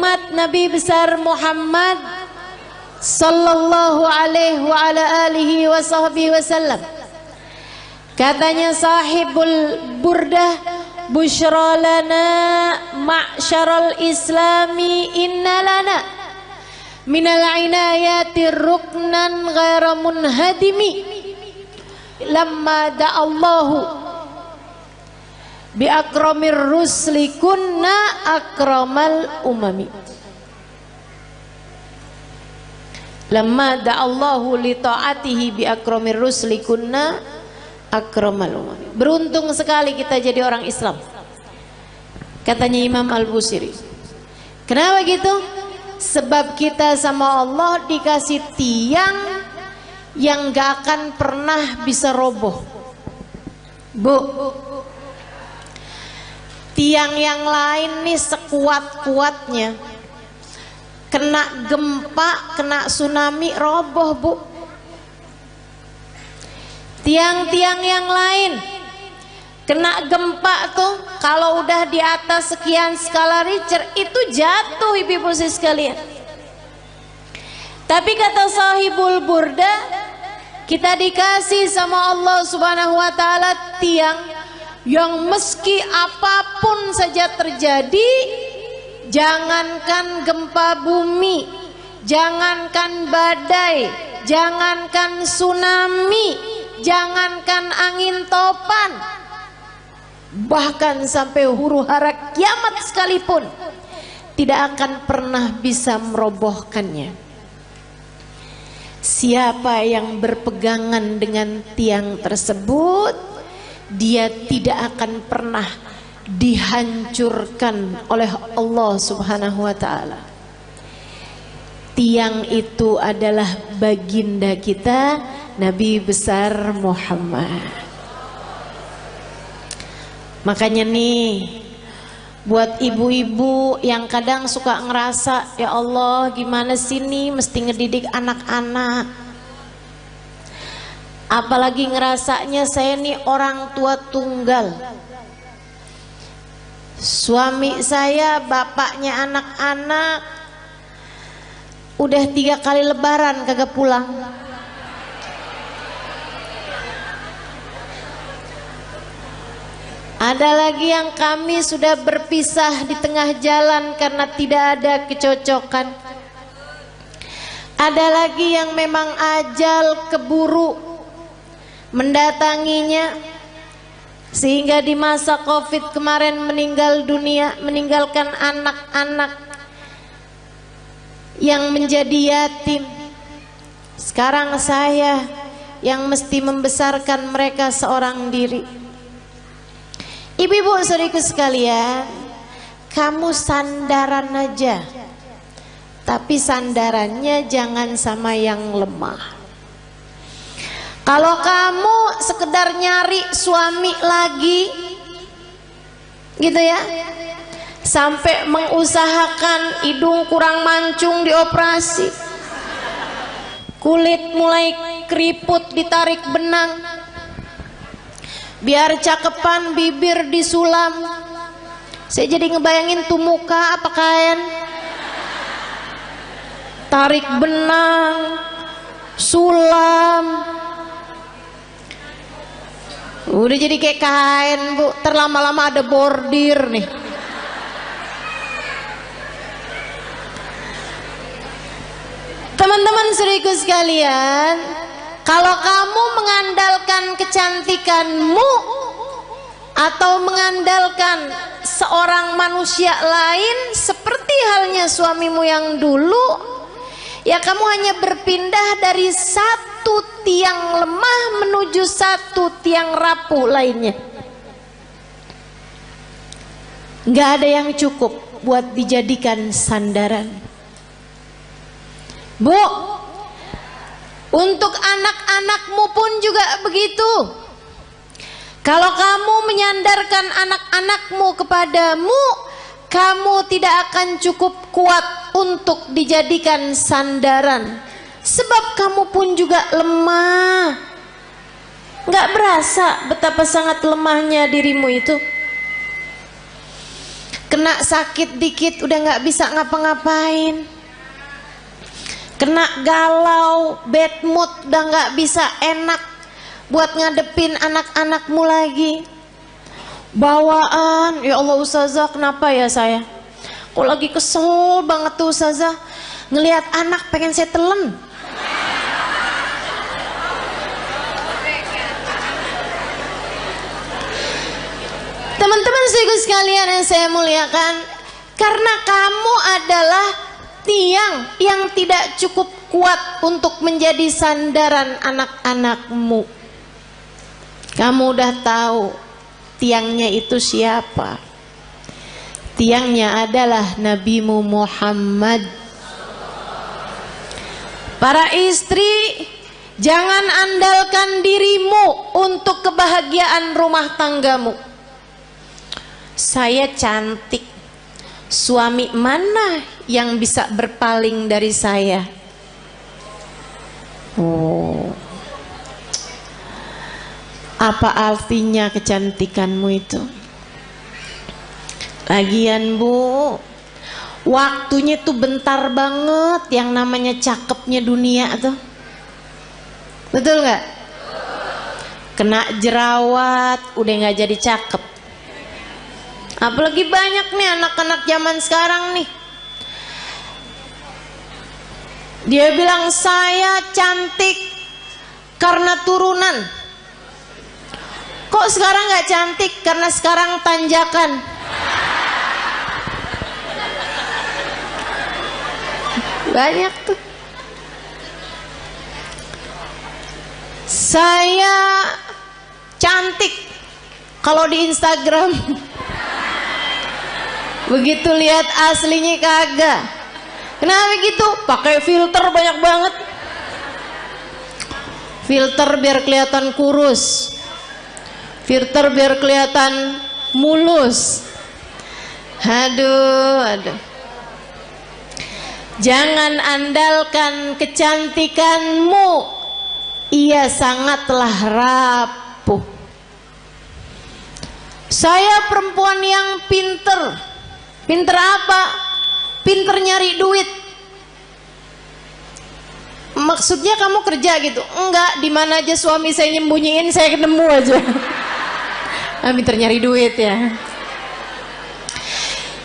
umat Nabi besar Muhammad sallallahu alaihi wa ala alihi wa sahbihi wasallam. Katanya sahibul burdah, busyra lana ma'syaral islami inna lana minal inayati ruknan ghaira munhadimi lamma da'allahu bi akramir rusli kunna akramal umami. Lamma da'allahu li ta'atihi bi akramir rusli kunna akramal umami. Beruntung sekali kita jadi orang Islam, katanya Imam Al-Busiri. Kenapa gitu? Sebab kita sama Allah dikasih tiang yang gak akan pernah bisa roboh. Bu, tiang yang lain nih sekuat-kuatnya, kena gempa, kena tsunami, roboh bu. Tiang-tiang yang lain kena gempa tuh, kalau udah di atas sekian skala Richter itu jatuh ibu-ibu sekalian. Tapi kata sahibul burda, kita dikasih sama Allah subhanahu wa ta'ala tiang yang meski apapun saja terjadi, jangankan gempa bumi, jangankan badai, jangankan tsunami, jangankan angin topan, bahkan sampai huru hara kiamat sekalipun tidak akan pernah bisa merobohkannya. Siapa yang berpegangan dengan tiang tersebut, dia tidak akan pernah dihancurkan oleh Allah subhanahu wa ta'ala. Tiang itu adalah baginda kita Nabi besar Muhammad. Makanya nih, buat ibu-ibu yang kadang suka ngerasa, ya Allah gimana sih nih mesti ngedidik anak-anak, apalagi ngerasanya saya nih orang tua tunggal, suami saya bapaknya anak-anak udah 3 kali lebaran kagak pulang. Ada lagi yang kami sudah berpisah di tengah jalan karena tidak ada kecocokan. Ada lagi yang memang ajal keburu mendatanginya, sehingga di masa Covid kemarin meninggal dunia, meninggalkan anak-anak yang menjadi yatim. Sekarang saya yang mesti membesarkan mereka seorang diri. Ibu-ibu saudariku sekalian, kamu sandaran aja, tapi sandarannya jangan sama yang lemah. Kalau kamu sekedar nyari suami lagi gitu ya, sampai mengusahakan hidung kurang mancung dioperasi, kulit mulai keriput ditarik benang, biar cakepan bibir disulam. Saya jadi ngebayangin tuh muka apa kain, tarik benang, sulam, udah jadi kayak kain bu. Terlama-lama ada bordir nih. Teman-teman saudariku sekalian, kalau kamu mengandalkan kecantikanmu atau mengandalkan seorang manusia lain seperti halnya suamimu yang dulu, ya kamu hanya berpindah dari satu tiang lemah menuju satu tiang rapuh lainnya. Nggak ada yang cukup buat dijadikan sandaran. Bu, untuk anak-anakmu pun juga begitu. Kalau kamu menyandarkan anak-anakmu kepadamu, kamu tidak akan cukup kuat untuk dijadikan sandaran. Sebab kamu pun juga lemah. Nggak berasa betapa sangat lemahnya dirimu itu. Kena sakit dikit udah nggak bisa ngapa-ngapain. Kena galau, bad mood, udah nggak bisa enak buat ngadepin anak-anakmu lagi. Bawaan, ya Allah Ustazah, kenapa ya saya? Kok lagi kesel banget tuh Ustazah, ngelihat anak pengen saya telan. Teman-teman sekalian yang saya muliakan, karena kamu adalah tiang yang tidak cukup kuat untuk menjadi sandaran anak-anakmu. Kamu udah tahu tiangnya itu siapa? Tiangnya adalah Nabimu Muhammad. Para istri, jangan andalkan dirimu untuk kebahagiaan rumah tanggamu. Saya cantik, suami mana yang bisa berpaling dari saya? Oh, apa artinya kecantikanmu itu? Lagian Bu, waktunya tuh bentar banget yang namanya cakepnya dunia tuh. Betul nggak? Kena jerawat udah nggak jadi cakep. Apalagi banyak nih anak-anak zaman sekarang nih, dia bilang saya cantik karena turunan. Kok sekarang nggak cantik? Karena sekarang tanjakan. Banyak tuh. Saya cantik kalau di Instagram. Begitu lihat aslinya kagak. Kenapa gitu? Pakai filter banyak banget. Filter biar kelihatan kurus, filter biar kelihatan mulus. Aduh. Jangan andalkan kecantikanmu, ia sangatlah rapuh. Saya perempuan yang pinter. Pinter apa? Pinter nyari duit. Maksudnya kamu kerja gitu? Enggak, di mana aja suami saya nyembunyiin saya ketemu aja. Pinter nyari duit ya.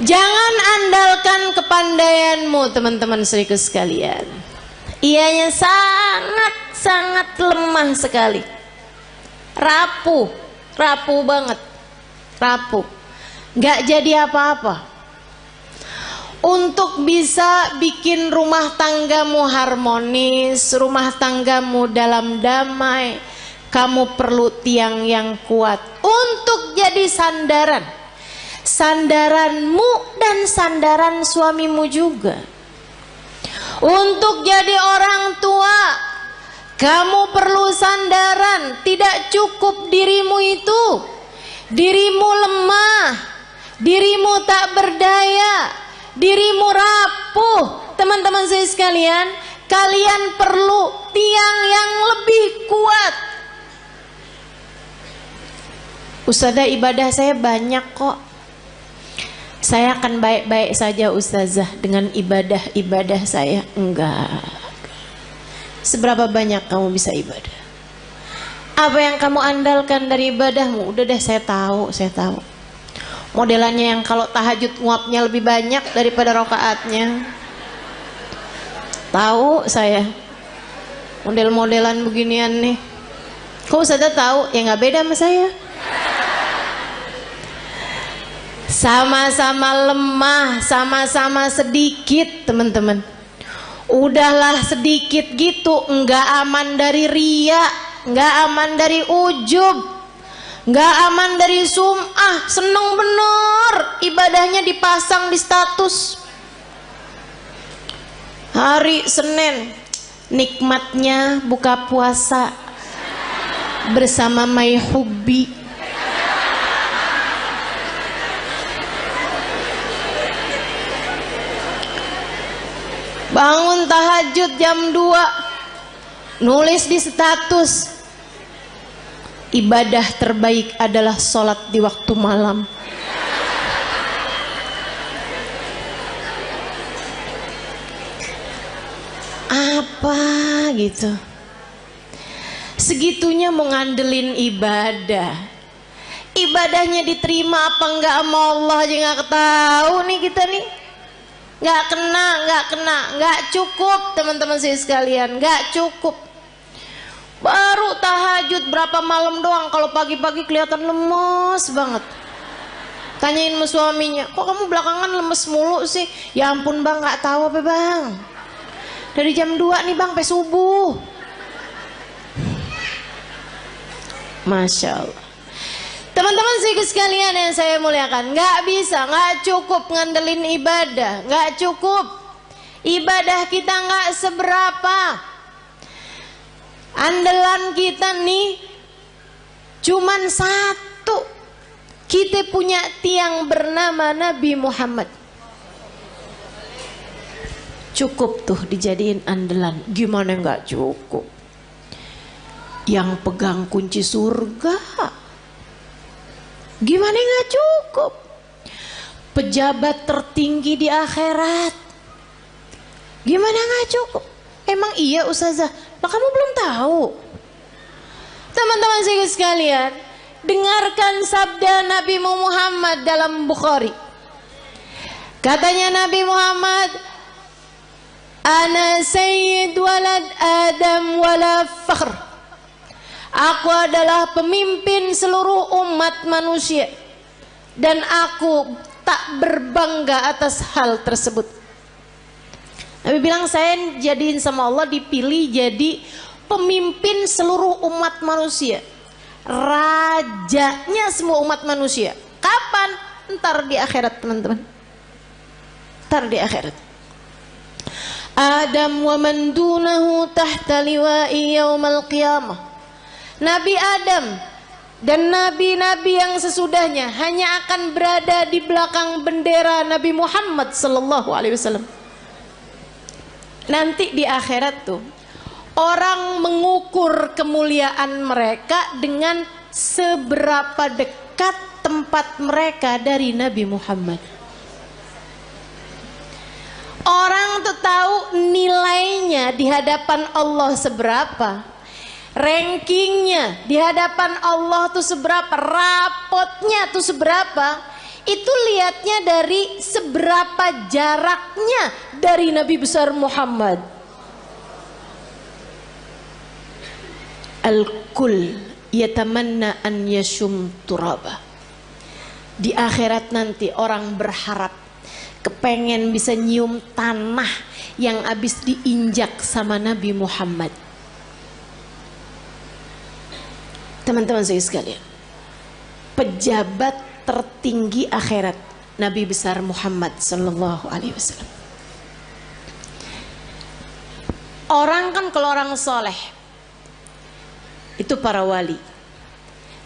Jangan andalkan kepandaianmu teman-teman seriku sekalian. Ianya sangat lemah sekali. Rapuh banget. Rapuh. Nggak jadi apa-apa. Untuk bisa bikin rumah tanggamu harmonis, rumah tanggamu dalam damai, kamu perlu tiang yang kuat untuk jadi sandaran. Sandaranmu dan sandaran suamimu juga. Untuk jadi orang tua, kamu perlu sandaran. Tidak cukup dirimu itu, dirimu lemah, dirimu tak berdaya, dirimu rapuh. Teman-teman saya sekalian, kalian perlu tiang yang lebih kuat. Ustazah, ibadah saya banyak kok. Saya akan baik-baik saja Ustazah dengan ibadah saya. Enggak. Seberapa banyak kamu bisa ibadah? Apa yang kamu andalkan dari ibadahmu? Udah deh, saya tahu. Modelannya yang kalau tahajud nguapnya lebih banyak daripada rakaatnya. Tahu saya. Model-modelan beginian nih. Kok Ustazah tahu? Ya nggak beda sama saya. Sama-sama lemah, sama-sama sedikit teman-teman. Udahlah sedikit gitu, nggak aman dari ria, nggak aman dari ujub, nggak aman dari sum'ah. Seneng bener ibadahnya dipasang di status. Hari Senin nikmatnya buka puasa bersama My Hubbi. Bangun tahajud jam 2, nulis di status, ibadah terbaik adalah sholat di waktu malam. apa gitu. Segitunya mau ngandelin ibadah. Ibadahnya diterima apa enggak sama Allah aja nggak tahu nih kita nih. Nggak kena, nggak cukup teman-teman saya sekalian, nggak cukup. Baru tahajud berapa malam doang, kalau pagi-pagi kelihatan lemes banget. Tanyain sama suaminya, kok kamu belakangan lemes mulu sih? Ya ampun bang, nggak tahu apa bang. Dari jam 2 nih bang, sampai subuh. Masya Allah. Teman-teman sekalian yang saya muliakan, nggak bisa, nggak cukup ngandelin ibadah, nggak cukup. Ibadah kita nggak seberapa. Andalan kita nih cuman satu. Kita punya tiang bernama Nabi Muhammad. Cukup tuh dijadiin andalan. Gimana nggak cukup? Yang pegang kunci surga. Gimana nggak cukup? Pejabat tertinggi di akhirat. Gimana nggak cukup? Emang iya Ustazah? Nah, kamu belum tahu. Teman-teman sekalian, dengarkan sabda Nabi Muhammad dalam Bukhari. Katanya Nabi Muhammad, Ana sayyid walad Adam wala fakhr. Aku adalah pemimpin seluruh umat manusia dan aku tak berbangga atas hal tersebut. Nabi bilang, saya jadiin sama Allah dipilih jadi pemimpin seluruh umat manusia, rajanya semua umat manusia. Kapan? Ntar di akhirat teman-teman. Ntar di akhirat. Adam wa man dunahu tahta liwa'i yaumal qiyamah. Nabi Adam dan nabi-nabi yang sesudahnya hanya akan berada di belakang bendera Nabi Muhammad sallallahu alaihi wasallam. Nanti di akhirat tuh orang mengukur kemuliaan mereka dengan seberapa dekat tempat mereka dari Nabi Muhammad. Orang tuh tahu nilainya di hadapan Allah seberapa. Rankingnya di hadapan Allah tuh seberapa, rapotnya tuh seberapa, itu lihatnya dari seberapa jaraknya dari Nabi besar Muhammad. Al-kul yatamanna an yashum turaba. Di akhirat nanti orang berharap, kepengen bisa nyium tanah yang habis diinjak sama Nabi Muhammad. Teman-teman saya sekalian, pejabat tertinggi akhirat Nabi besar Muhammad sallallahu alaihi wasallam. Orang kan kalau orang soleh itu para wali.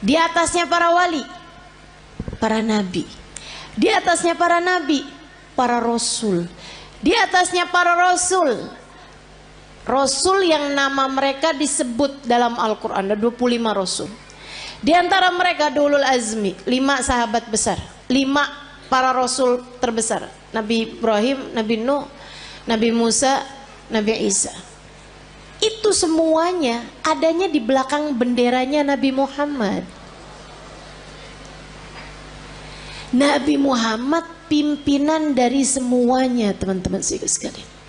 Di atasnya para wali, para nabi. Di atasnya para nabi, para rasul. Di atasnya para rasul, rasul yang nama mereka disebut dalam Al-Quran, ada 25 rasul. Di antara mereka ulul azmi, 5 sahabat besar, 5 para rasul terbesar. Nabi Ibrahim, Nabi Nuh, Nabi Musa, Nabi Isa. Itu semuanya adanya di belakang benderanya Nabi Muhammad. Nabi Muhammad pimpinan dari semuanya, teman-teman sekalian.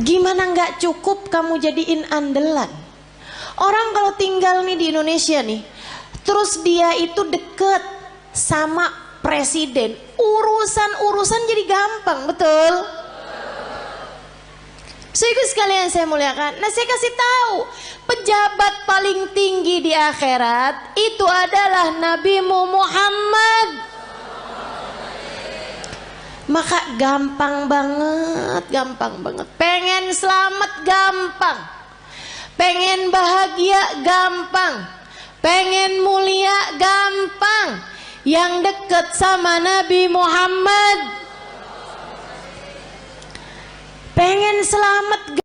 Gimana nggak cukup kamu jadiin andalan? Orang kalau tinggal nih di Indonesia nih, terus dia itu deket sama presiden, urusan jadi gampang, betul? Sekalian saya muliakan. Nah, saya kasih tahu, pejabat paling tinggi di akhirat itu adalah Nabi Muhammad. Maka gampang banget. Pengen selamat gampang. Pengen bahagia gampang. Pengen mulia gampang. Yang dekat sama Nabi Muhammad. Pengen selamat